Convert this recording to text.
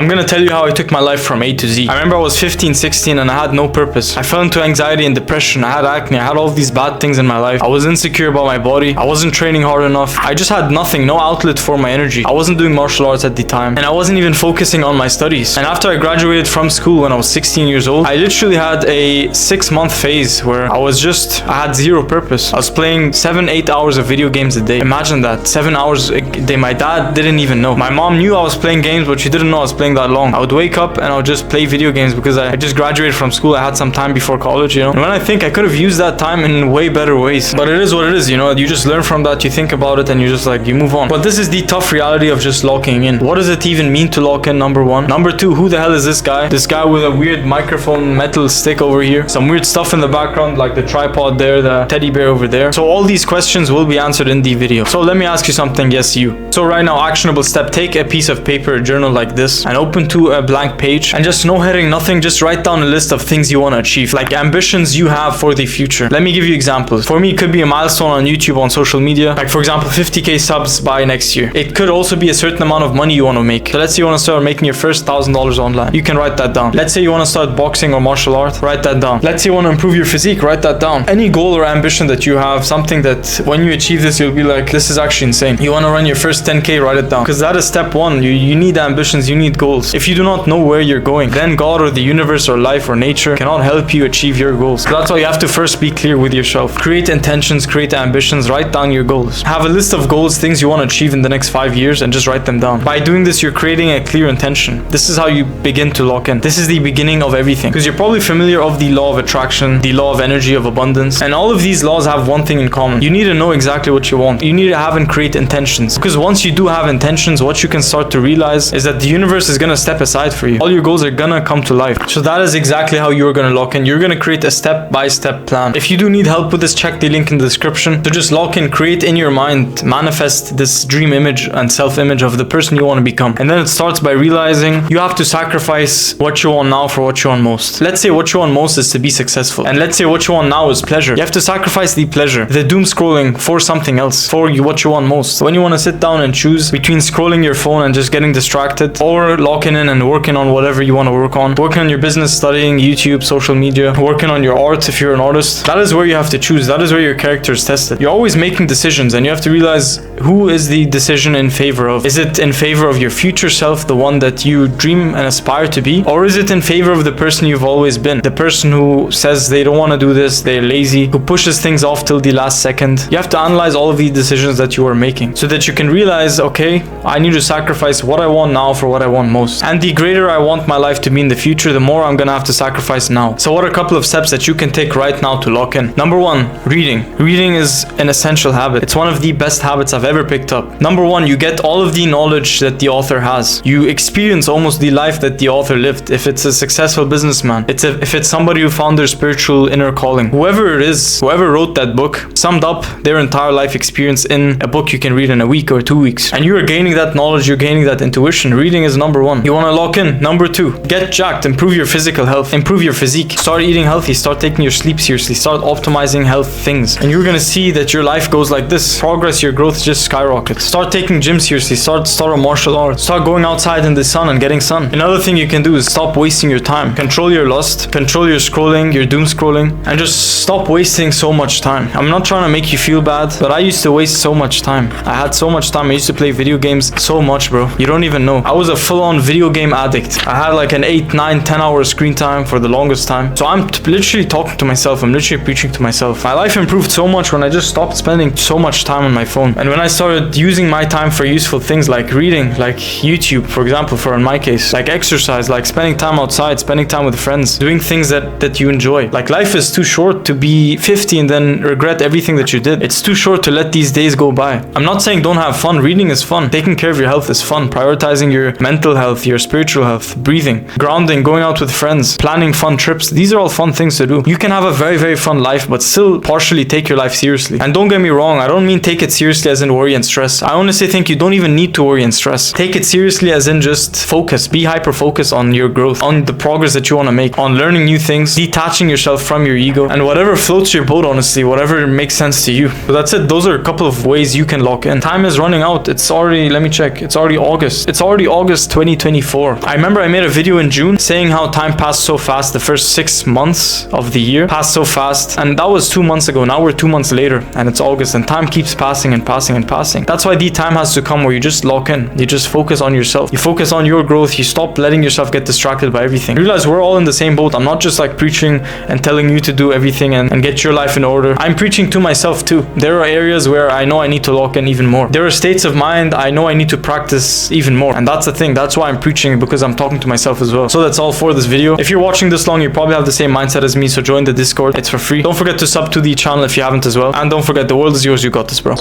I'm gonna tell you how I took my life from A to Z. I remember I was 15, 16 and I had no purpose. I fell into anxiety and depression. I had acne. I had all these bad things in my life. I was insecure about my body. I wasn't training hard enough. I just had nothing, no outlet for my energy. I wasn't doing martial arts at the time. And I wasn't even focusing on my studies. And after I graduated from school when I was 16 years old, I literally had a 6-month phase where I had zero purpose. I was playing 7-8 hours of video games a day. Imagine that, 7 hours a day. My dad didn't even know. My mom knew I was playing games, but she didn't know I was playing that long. I would wake up and I would just play video games because I just graduated from school. I had some time before college, you know. And when I think I could have used that time in way better ways. But it is what it is, you know. You just learn from that, you think about it, and you just like, you move on. But this is the tough reality of just locking in. What does it even mean to lock in, number one? Number two, who the hell is this guy? This guy with a weird microphone metal stick over here. Some weird stuff in the background, like the tripod there, the teddy bear over there. So all these questions will be answered in the video. So let me ask you something, yes you. So right now, actionable step, take a piece of paper, a journal like this, and open to a blank page, and just no heading, nothing, just write down a list of things you want to achieve, like ambitions you have for the future. Let me give you examples. For me, it could be a milestone on YouTube, on social media, like for example 50k subs by next year. It could also be a certain amount of money you want to make. So let's say you want to start making your first $1,000 online. You can write that down. Let's say you want to start boxing or martial art, write that down. Let's say you want to improve your physique, write that down. Any goal or ambition that you have, something that when you achieve this, you'll be like, this is actually insane. You want to run your first 10k, write it down, because that is step one. You need ambitions, you need goals. If you do not know where you're going, then God or the universe or life or nature cannot help you achieve your goals. So that's why you have to first be clear with yourself. Create intentions, create ambitions, write down your goals. Have a list of goals, things you want to achieve in the next 5 years, and just write them down. By doing this, you're creating a clear intention. This is how you begin to lock in. This is the beginning of everything, because you're probably familiar of the law of attraction, the law of energy, of abundance, and all of these laws have one thing in common. You need to know exactly what you want. You need to have and create intentions, because once you do have intentions, what you can start to realize is that the universe is going to step aside for you. All your goals are going to come to life. So that is exactly how you're going to lock in. You're going to create a step-by-step plan. If you do need help with this, check the link in the description. So just lock in, create in your mind, manifest this dream image and self-image of the person you want to become. And then it starts by realizing you have to sacrifice what you want now for what you want most. Let's say what you want most is to be successful. And let's say what you want now is pleasure. You have to sacrifice the pleasure, the doom scrolling, for something else, for what you want most. So when you want to sit down and choose between scrolling your phone and just getting distracted, or locking in and working on whatever you want to work on, working on your business, studying YouTube, social media, working on your art if you're an artist, that is where you have to choose. That is where your character is tested. You're always making decisions, and you have to realize who is the decision in favor of. Is it in favor of your future self, the one that you dream and aspire to be, or is it in favor of the person you've always been, the person who says they don't want to do this, they're lazy, who pushes things off till the last second? You have to analyze all of the decisions that you are making so that you can realize, okay, I need to sacrifice what I want now for what I want most. And the greater I want my life to be in the future, the more I'm gonna have to sacrifice now. So what are a couple of steps that you can take right now to lock in? Number one, reading. Reading is an essential habit. It's one of the best habits I've ever picked up. Number one, you get all of the knowledge that the author has. You experience almost the life that the author lived. If it's a successful businessman, if it's somebody who found their spiritual inner calling, whoever it is, whoever wrote that book, summed up their entire life experience in a book you can read in a week or 2 weeks. And you are gaining that knowledge, you're gaining that intuition. Reading is number one. You want to lock in. Number two, get jacked, improve your physical health, improve your physique, start eating healthy, start taking your sleep seriously, start optimizing health things. And you're gonna see that your life goes like this. Progress, your growth just skyrockets. Start taking gym seriously, start a martial art, start going outside in the sun and getting sun. Another thing you can do is stop wasting your time. Control your lust, control your scrolling, your doom scrolling, and just stop wasting so much time. I'm not trying to make you feel bad, but I used to waste so much time. I had so much time. I used to play video games so much, bro. You don't even know. I was a full-on video game addict. I had like an 8, 9, 10 hour screen time for the longest time. So I'm literally talking to myself. I'm literally preaching to myself. My life improved so much when I just stopped spending so much time on my phone. And when I started using my time for useful things like reading, like YouTube, for example, for in my case, like exercise, like spending time outside, spending time with friends, doing things that you enjoy. Like life is too short to be 50 and then regret everything that you did. It's too short to let these days go by. I'm not saying don't have fun. Reading is fun. Taking care of your health is fun. Prioritizing your mental health, your spiritual health, breathing, grounding, going out with friends, planning fun trips. These are all fun things to do. You can have a very, very fun life, but still partially take your life seriously. And don't get me wrong, I don't mean take it seriously as in worry and stress. I honestly think you don't even need to worry and stress. Take it seriously as in just focus. Be hyper-focused on your growth, on the progress that you want to make, on learning new things, detaching yourself from your ego, and whatever floats your boat, honestly, whatever makes sense to you. But that's it. Those are a couple of ways you can lock in. Time is running out. It's already, let me check. It's already August. It's already August 20 2024. I remember I made a video in June saying how time passed so fast. The first 6 months of the year passed so fast, and that was 2 months ago. Now we're 2 months later and it's August, and time keeps passing and passing and passing. That's why the time has to come where you just lock in. You just focus on yourself. You focus on your growth. You stop letting yourself get distracted by everything. You realize we're all in the same boat. I'm not just like preaching and telling you to do everything and get your life in order. I'm preaching to myself too. There are areas where I know I need to lock in even more. There are states of mind I know I need to practice even more. And that's the thing. That's why I'm preaching, because I'm talking to myself as well. So that's all for this video. If you're watching this long, you probably have the same mindset as me. So join the Discord. It's for free. Don't forget to sub to the channel if you haven't as well. And don't forget, the world is yours. You got this, bro.